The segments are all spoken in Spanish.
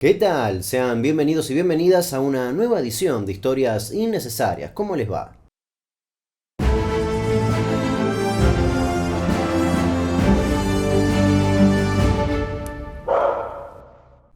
¿Qué tal? Sean bienvenidos y bienvenidas a una nueva edición de Historias Innecesarias. ¿Cómo les va?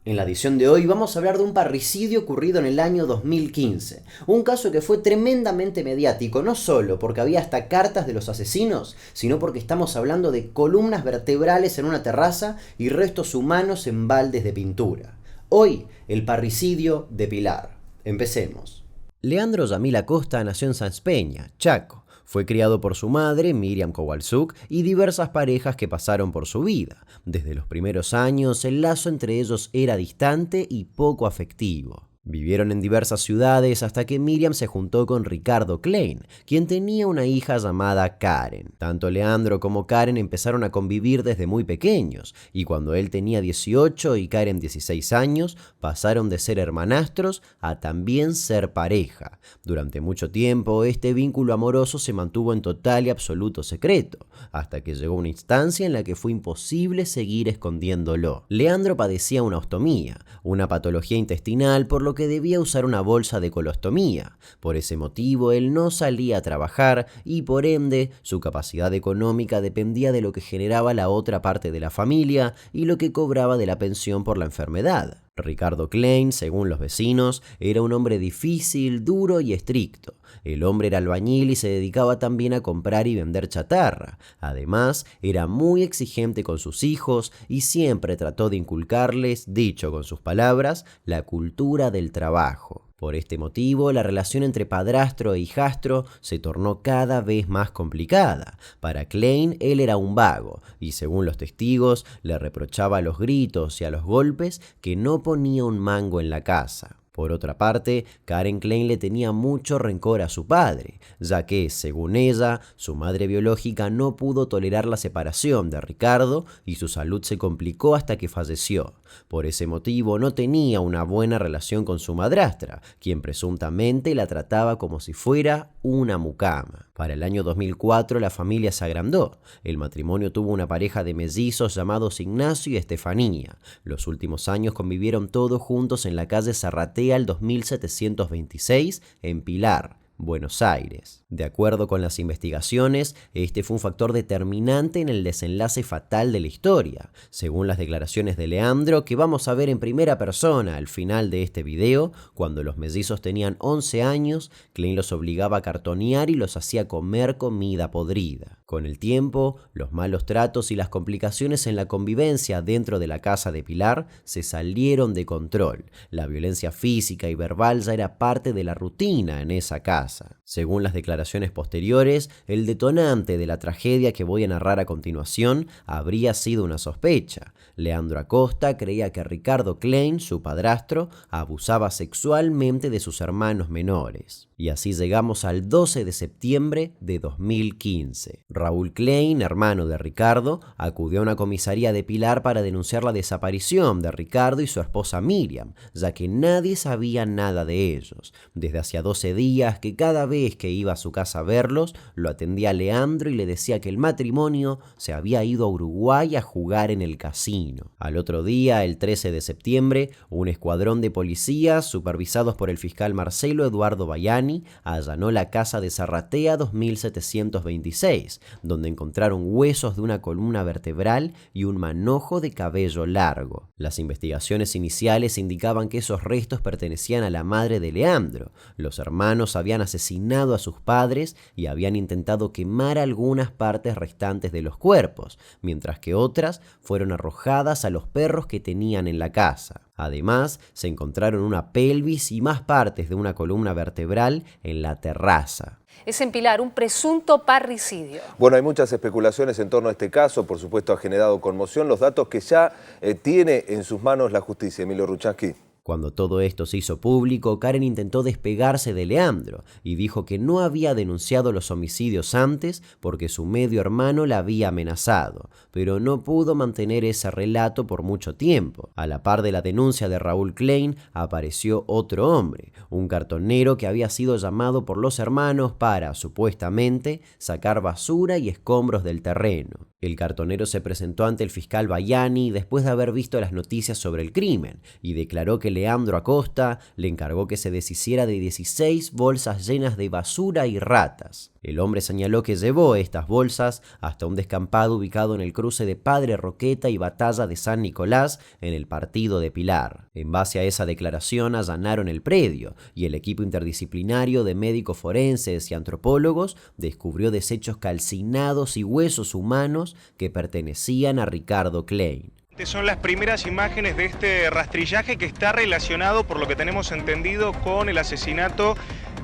En la edición de hoy vamos a hablar de un parricidio ocurrido en el año 2015. Un caso que fue tremendamente mediático, no solo porque había hasta cartas de los asesinos, sino porque estamos hablando de columnas vertebrales en una terraza y restos humanos en baldes de pintura. Hoy, el parricidio de Pilar. Empecemos. Leandro Yamil Acosta nació en Sanz Peña, Chaco. Fue criado por su madre, Miriam Kowalczuk, y diversas parejas que pasaron por su vida. Desde los primeros años, el lazo entre ellos era distante y poco afectivo. Vivieron en diversas ciudades hasta que Miriam se juntó con Ricardo Klein, quien tenía una hija llamada Karen. Tanto Leandro como Karen empezaron a convivir desde muy pequeños, y cuando él tenía 18 y Karen 16 años, pasaron de ser hermanastros a también ser pareja. Durante mucho tiempo, este vínculo amoroso se mantuvo en total y absoluto secreto, hasta que llegó una instancia en la que fue imposible seguir escondiéndolo. Leandro padecía una ostomía, una patología intestinal por lo que debía usar una bolsa de colostomía. Por ese motivo, él no salía a trabajar y por ende su capacidad económica dependía de lo que generaba la otra parte de la familia y lo que cobraba de la pensión por la enfermedad. Ricardo Klein, según los vecinos, era un hombre difícil, duro y estricto. El hombre era albañil y se dedicaba también a comprar y vender chatarra. Además, era muy exigente con sus hijos y siempre trató de inculcarles, dicho con sus palabras, la cultura del trabajo. Por este motivo, la relación entre padrastro e hijastro se tornó cada vez más complicada. Para Klein, él era un vago, y según los testigos, le reprochaba a los gritos y a los golpes que no ponía un mango en la casa. Por otra parte, Karen Klein le tenía mucho rencor a su padre, ya que, según ella, su madre biológica no pudo tolerar la separación de Ricardo y su salud se complicó hasta que falleció. Por ese motivo no tenía una buena relación con su madrastra, quien presuntamente la trataba como si fuera una mucama. Para el año 2004 la familia se agrandó. El matrimonio tuvo una pareja de mellizos llamados Ignacio y Estefanía. Los últimos años convivieron todos juntos en la calle Zarratea al 2726 en Pilar, Buenos Aires. De acuerdo con las investigaciones, este fue un factor determinante en el desenlace fatal de la historia. Según las declaraciones de Leandro, que vamos a ver en primera persona al final de este video, cuando los mellizos tenían 11 años, Klein los obligaba a cartonear y los hacía comer comida podrida. Con el tiempo, los malos tratos y las complicaciones en la convivencia dentro de la casa de Pilar se salieron de control. La violencia física y verbal ya era parte de la rutina en esa casa. Según las declaraciones posteriores, el detonante de la tragedia que voy a narrar a continuación habría sido una sospecha. Leandro Acosta creía que Ricardo Klein, su padrastro, abusaba sexualmente de sus hermanos menores. Y así llegamos al 12 de septiembre de 2015. Raúl Klein, hermano de Ricardo, acudió a una comisaría de Pilar para denunciar la desaparición de Ricardo y su esposa Miriam, ya que nadie sabía nada de ellos. Desde hacía 12 días que cada vez que iba a su casa a verlos, lo atendía Leandro y le decía que el matrimonio se había ido a Uruguay a jugar en el casino. Al otro día, el 13 de septiembre, un escuadrón de policías, supervisados por el fiscal Marcelo Eduardo Bayani, allanó la casa de Zarratea 2726, donde encontraron huesos de una columna vertebral y un manojo de cabello largo. Las investigaciones iniciales indicaban que esos restos pertenecían a la madre de Leandro. Los hermanos habían asesinado a sus padres y habían intentado quemar algunas partes restantes de los cuerpos, mientras que otras fueron arrojadas a los perros que tenían en la casa. Además, se encontraron una pelvis y más partes de una columna vertebral en la terraza. Es en Pilar un presunto parricidio. Bueno, hay muchas especulaciones en torno a este caso, por supuesto ha generado conmoción los datos que ya tiene en sus manos la justicia. Emilio Ruchansky. Cuando todo esto se hizo público, Karen intentó despegarse de Leandro y dijo que no había denunciado los homicidios antes porque su medio hermano la había amenazado, pero no pudo mantener ese relato por mucho tiempo. A la par de la denuncia de Raúl Klein, apareció otro hombre, un cartonero que había sido llamado por los hermanos para, supuestamente, sacar basura y escombros del terreno. El cartonero se presentó ante el fiscal Bayani después de haber visto las noticias sobre el crimen y declaró que Leandro Acosta le encargó que se deshiciera de 16 bolsas llenas de basura y ratas. El hombre señaló que llevó estas bolsas hasta un descampado ubicado en el cruce de Padre Roqueta y Batalla de San Nicolás en el partido de Pilar. En base a esa declaración allanaron el predio y el equipo interdisciplinario de médicos forenses y antropólogos descubrió desechos calcinados y huesos humanos que pertenecían a Ricardo Klein. Son las primeras imágenes de este rastrillaje que está relacionado, por lo que tenemos entendido, con el asesinato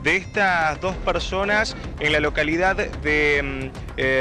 de estas dos personas en la localidad de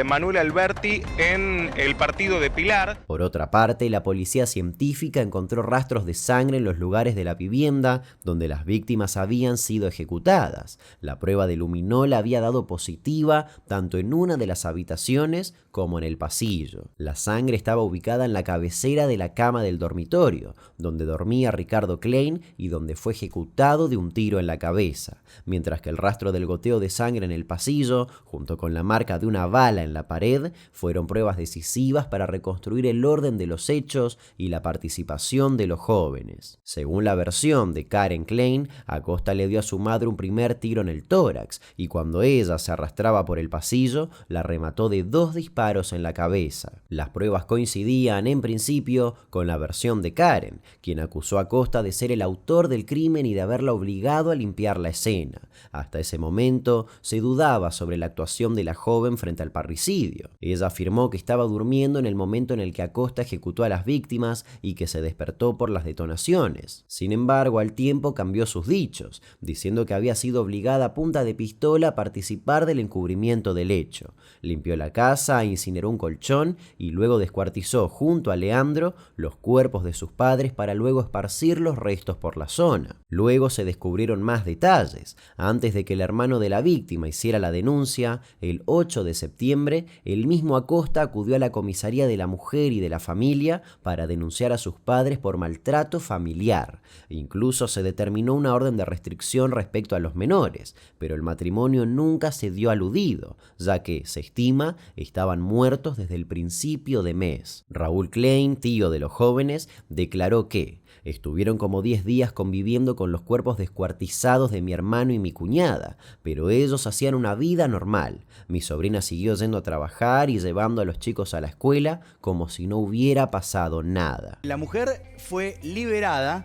Manuel Alberti, en el partido de Pilar. Por otra parte, la policía científica encontró rastros de sangre en los lugares de la vivienda donde las víctimas habían sido ejecutadas. La prueba de luminol había dado positiva tanto en una de las habitaciones como en el pasillo. La sangre estaba ubicada en la cabecera de la cama del dormitorio, donde dormía Ricardo Klein y donde fue ejecutado de un tiro en la cabeza, mientras que el rastro del goteo de sangre en el pasillo, junto con la marca de una bala en la pared, fueron pruebas decisivas para reconstruir el orden de los hechos y la participación de los jóvenes. Según la versión de Karen Klein, Acosta le dio a su madre un primer tiro en el tórax y cuando ella se arrastraba por el pasillo, la remató de 2 disparos en la cabeza. Las pruebas coincidían en principio con la versión de Karen, quien acusó a Acosta de ser el autor del crimen y de haberla obligado a limpiar la escena. Hasta ese momento se dudaba sobre la actuación de la joven frente al parricidio. Ella afirmó que estaba durmiendo en el momento en el que Acosta ejecutó a las víctimas y que se despertó por las detonaciones. Sin embargo, al tiempo cambió sus dichos, diciendo que había sido obligada a punta de pistola a participar del encubrimiento del hecho. Limpió la casa, incineró un colchón y luego descuartizó junto a Leandro los cuerpos de sus padres para luego esparcir los restos por la zona. Luego se descubrieron más detalles. Antes de que el hermano de la víctima hiciera la denuncia, el 8 de septiembre, el mismo Acosta acudió a la comisaría de la mujer y de la familia para denunciar a sus padres por maltrato familiar. Incluso se determinó una orden de restricción respecto a los menores, pero el matrimonio nunca se dio aludido, ya que, se estima, estaban muertos desde el principio de mes. Raúl Klein, tío de los jóvenes, declaró que estuvieron como 10 días conviviendo con los cuerpos descuartizados de mi hermano y mi cuñada, pero ellos hacían una vida normal. Mi sobrina siguió yendo a trabajar y llevando a los chicos a la escuela como si no hubiera pasado nada. La mujer fue liberada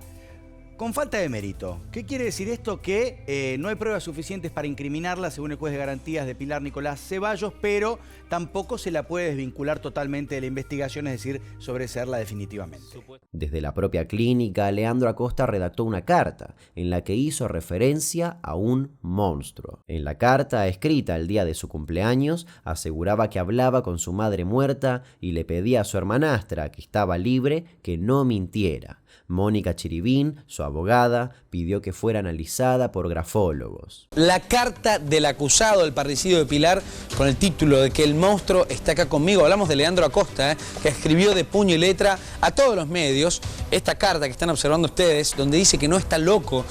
con falta de mérito. ¿Qué quiere decir esto? Que no hay pruebas suficientes para incriminarla, según el juez de garantías de Pilar, Nicolás Ceballos, pero tampoco se la puede desvincular totalmente de la investigación, es decir, sobreseerla definitivamente. Desde la propia clínica, Leandro Acosta redactó una carta en la que hizo referencia a un monstruo. En la carta, escrita el día de su cumpleaños, aseguraba que hablaba con su madre muerta y le pedía a su hermanastra, que estaba libre, que no mintiera. Mónica Chiribín, su abogada, pidió que fuera analizada por grafólogos. La carta del acusado del parricidio de Pilar, con el título de que el monstruo está acá conmigo. Hablamos de Leandro Acosta, que escribió de puño y letra a todos los medios esta carta que están observando ustedes, donde dice que no está loco.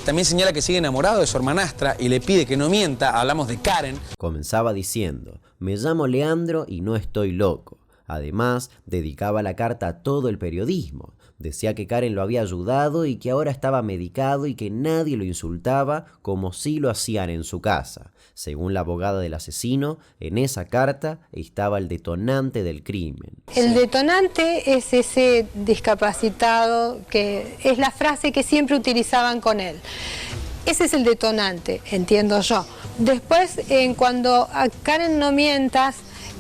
También señala que sigue enamorado de su hermanastra y le pide que no mienta. Hablamos de Karen. Comenzaba diciendo: me llamo Leandro y no estoy loco. Además, dedicaba la carta a todo el periodismo. Decía que Karen lo había ayudado y que ahora estaba medicado y que nadie lo insultaba como sí lo hacían en su casa. Según la abogada del asesino, en esa carta estaba el detonante del crimen. El detonante es ese discapacitado, que es la frase que siempre utilizaban con él. Ese es el detonante, entiendo yo. Después, cuando a Karen no mientas,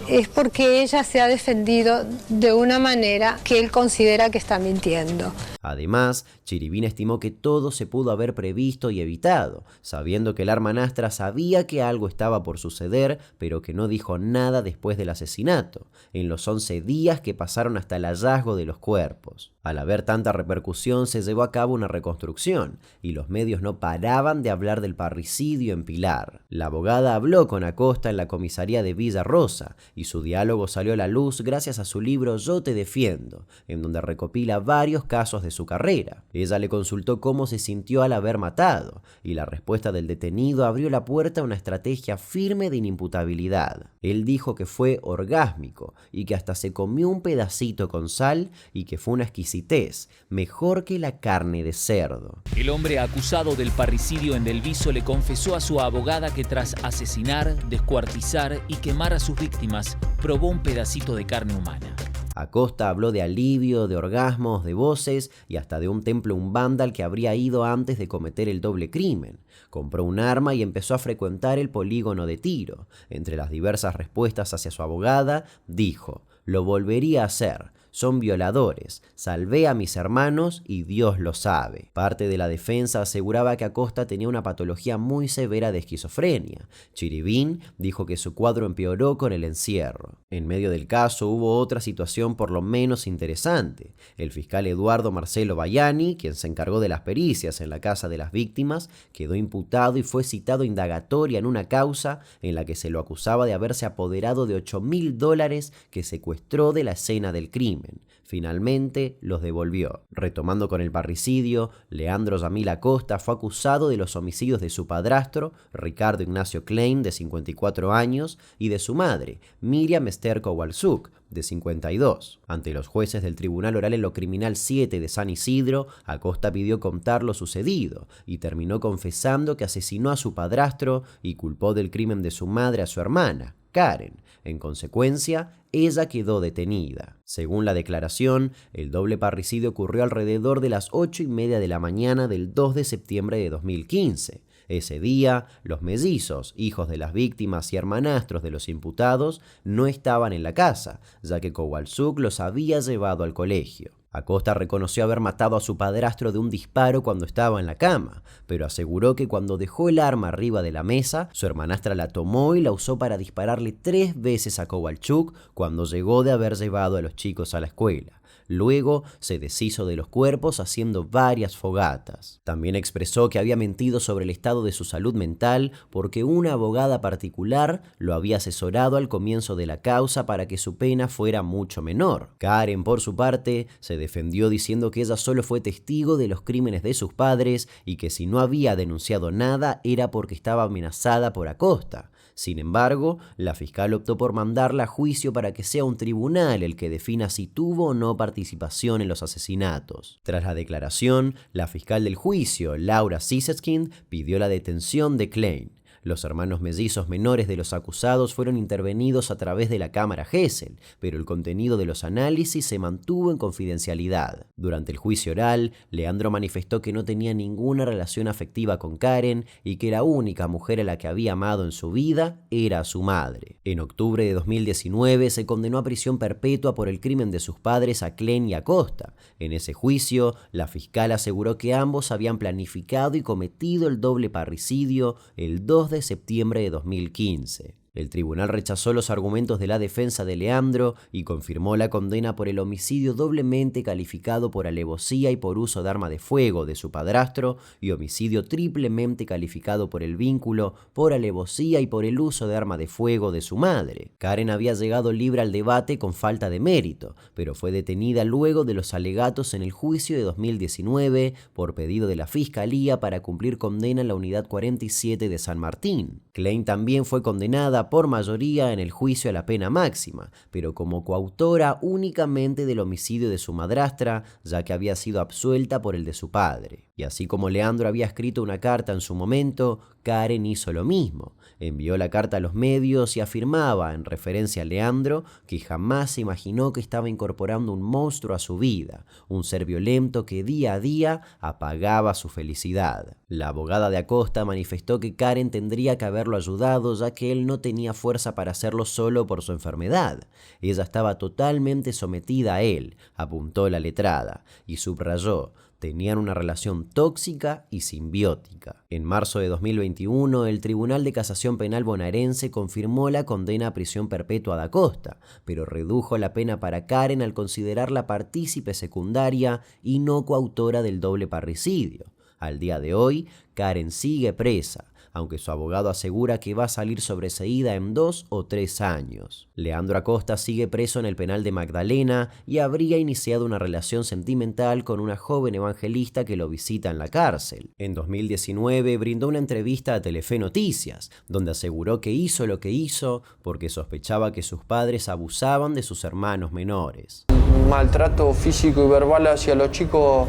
es porque ella se ha defendido de una manera que él considera que está mintiendo. Además, Chiribín estimó que todo se pudo haber previsto y evitado, sabiendo que la hermanastra sabía que algo estaba por suceder, pero que no dijo nada después del asesinato, en los 11 días que pasaron hasta el hallazgo de los cuerpos. Al haber tanta repercusión, se llevó a cabo una reconstrucción, y los medios no paraban de hablar del parricidio en Pilar. La abogada habló con Acosta en la comisaría de Villa Rosa, y su diálogo salió a la luz gracias a su libro Yo te defiendo, en donde recopila varios casos de su carrera. Ella le consultó cómo se sintió al haber matado, y la respuesta del detenido abrió la puerta a una estrategia firme de inimputabilidad. Él dijo que fue orgásmico, y que hasta se comió un pedacito con sal, y que fue una exquisitez, mejor que la carne de cerdo. El hombre acusado del parricidio en Del Viso le confesó a su abogada que tras asesinar, descuartizar y quemar a sus víctimas, probó un pedacito de carne humana. Acosta habló de alivio, de orgasmos, de voces y hasta de un templo umbanda al que habría ido antes de cometer el doble crimen. Compró un arma y empezó a frecuentar el polígono de tiro. Entre las diversas respuestas hacia su abogada, dijo: «Lo volvería a hacer. Son violadores. Salvé a mis hermanos y Dios lo sabe». Parte de la defensa aseguraba que Acosta tenía una patología muy severa de esquizofrenia. Chiribín dijo que su cuadro empeoró con el encierro. En medio del caso hubo otra situación por lo menos interesante. El fiscal Eduardo Marcelo Baiani, quien se encargó de las pericias en la casa de las víctimas, quedó imputado y fue citado a indagatoria en una causa en la que se lo acusaba de haberse apoderado de $8.000 que secuestró de la escena del crimen. Finalmente los devolvió. Retomando con el parricidio, Leandro Yamil Acosta fue acusado de los homicidios de su padrastro, Ricardo Ignacio Klein, de 54 años, y de su madre, Miriam Esther Kowalczuk, de 52. Ante los jueces del Tribunal Oral en lo Criminal 7 de San Isidro, Acosta pidió contar lo sucedido y terminó confesando que asesinó a su padrastro y culpó del crimen de su madre a su hermana, Karen. En consecuencia, ella quedó detenida. Según la declaración, el doble parricidio ocurrió alrededor de las 8:30 de la mañana del 2 de septiembre de 2015. Ese día, los mellizos, hijos de las víctimas y hermanastros de los imputados, no estaban en la casa, ya que Kowalczuk los había llevado al colegio. Acosta reconoció haber matado a su padrastro de un disparo cuando estaba en la cama, pero aseguró que cuando dejó el arma arriba de la mesa, su hermanastra la tomó y la usó para dispararle 3 veces a Kowalczuk cuando llegó de haber llevado a los chicos a la escuela. Luego se deshizo de los cuerpos haciendo varias fogatas. También expresó que había mentido sobre el estado de su salud mental porque una abogada particular lo había asesorado al comienzo de la causa para que su pena fuera mucho menor. Karen, por su parte, se defendió diciendo que ella solo fue testigo de los crímenes de sus padres y que si no había denunciado nada era porque estaba amenazada por Acosta. Sin embargo, la fiscal optó por mandarla a juicio para que sea un tribunal el que defina si tuvo o no participación en los asesinatos. Tras la declaración, la fiscal del juicio, Laura Sisseskind, pidió la detención de Klein. Los hermanos mellizos menores de los acusados fueron intervenidos a través de la cámara Gesell, pero el contenido de los análisis se mantuvo en confidencialidad. Durante el juicio oral, Leandro manifestó que no tenía ninguna relación afectiva con Karen y que la única mujer a la que había amado en su vida era su madre. En octubre de 2019 se condenó a prisión perpetua por el crimen de sus padres a Klein y Acosta. En ese juicio, la fiscal aseguró que ambos habían planificado y cometido el doble parricidio el 2 de septiembre de 2015. El tribunal rechazó los argumentos de la defensa de Leandro y confirmó la condena por el homicidio doblemente calificado por alevosía y por uso de arma de fuego de su padrastro y homicidio triplemente calificado por el vínculo, por alevosía y por el uso de arma de fuego de su madre. Karen había llegado libre al debate con falta de mérito, pero fue detenida luego de los alegatos en el juicio de 2019 por pedido de la Fiscalía para cumplir condena en la Unidad 47 de San Martín. Klein también fue condenada por mayoría en el juicio a la pena máxima, pero como coautora únicamente del homicidio de su madrastra, ya que había sido absuelta por el de su padre. Y así como Leandro había escrito una carta en su momento, Karen hizo lo mismo. Envió la carta a los medios y afirmaba, en referencia a Leandro, que jamás se imaginó que estaba incorporando un monstruo a su vida, un ser violento que día a día apagaba su felicidad. La abogada de Acosta manifestó que Karen tendría que haberlo ayudado, ya que él no tenía fuerza para hacerlo solo por su enfermedad. Ella estaba totalmente sometida a él, apuntó la letrada, y subrayó: tenían una relación tóxica y simbiótica. En marzo de 2021, el Tribunal de Casación Penal bonaerense confirmó la condena a prisión perpetua de Acosta, pero redujo la pena para Karen al considerarla partícipe secundaria y no coautora del doble parricidio. Al día de hoy, Karen sigue presa, aunque su abogado asegura que va a salir sobreseída en 2 o 3 años. Leandro Acosta sigue preso en el penal de Magdalena y habría iniciado una relación sentimental con una joven evangelista que lo visita en la cárcel. En 2019 brindó una entrevista a Telefe Noticias, donde aseguró que hizo lo que hizo porque sospechaba que sus padres abusaban de sus hermanos menores. Maltrato físico y verbal hacia los chicos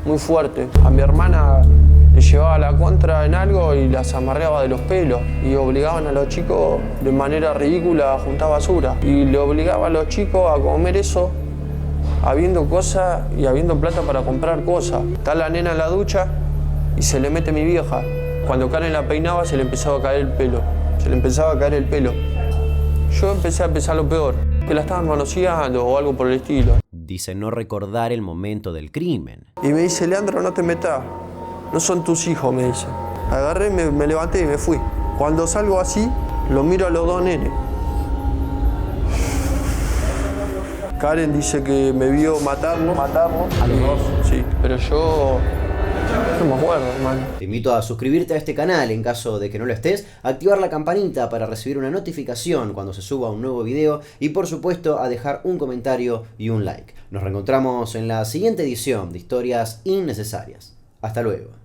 muy fuerte. A mi hermana le llevaba la contra en algo y las amarreaba de los pelos y obligaban a los chicos de manera ridícula a juntar basura y le obligaba a los chicos a comer eso habiendo cosas y habiendo plata para comprar cosas. Está la nena en la ducha y se le mete mi vieja. Cuando Karen la peinaba se le empezaba a caer el pelo. Yo empecé a pensar lo peor, que la estaban manoseando o algo por el estilo. Dice no recordar el momento del crimen. Y me dice: Leandro, no te metas. No son tus hijos, me dice. Agarré, me levanté y me fui. Cuando salgo así, lo miro a los dos nenes. Karen dice que me vio matarlo. ¿A los dos? Sí, pero yo no me acuerdo, hermano. Te invito a suscribirte a este canal en caso de que no lo estés, activar la campanita para recibir una notificación cuando se suba un nuevo video y por supuesto a dejar un comentario y un like. Nos reencontramos en la siguiente edición de Historias Innecesarias. Hasta luego.